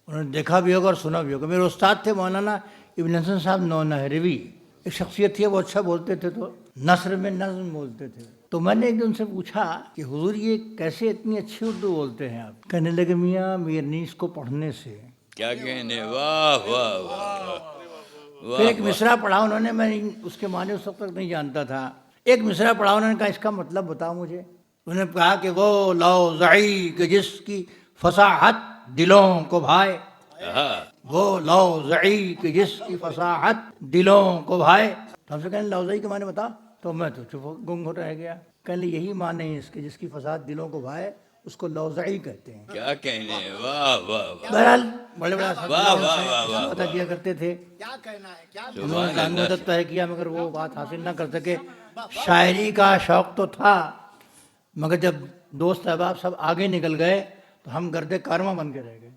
उन्होंने देखा भी होगा और सुना भी होगा। मेरे उस्ताद थे मौलाना इब्न हसन साहब नौनहरवी, एक शख्सियत थी, वो अच्छा बोलते थे, तो नस्र में नज़्म बोलते थे। तो मैंने एक दिन उनसे पूछा कि हुजूर ये कैसे इतनी अच्छी उर्दू बोलते हैं आप? कहने लगे मियाँ मीरनीस को पढ़ने से। क्या कहने, वाह वाह वाह। फिर एक मिसरा पढ़ा उन्होंने, मैं उसके माने उस वक्त तक नहीं जानता था। एक मिसरा पढ़ा उन्होंने, कहा इसका मतलब बताओ मुझे। उन्होंने कहा कि वो लौज़ई कि जिसकी फसाहत दिलों को भाए, वो लौज़ई कि जिसकी फसाहत दिलों को भाए। तो हमसे कहने लौज़ई के माने बता, तो मैं तो चुप गुंग रह गया। कहने यही माने है इसके, जिसकी फसाहत दिलों को भाए उसको लौज़ई कहते हैं। क्या कहने, वाह वाह वाह। बहरहाल बड़े बड़ा वाह वाह वाह वाह पता किया करते थे। क्या कहना है, क्या उन्होंने कानून मदद तय किया, मगर वो बात हासिल ना कर सके। शायरी का शौक तो था, मगर जब दोस्त अहबाब सब आगे निकल गए तो हम गर्दे कारवां बन के रह गए।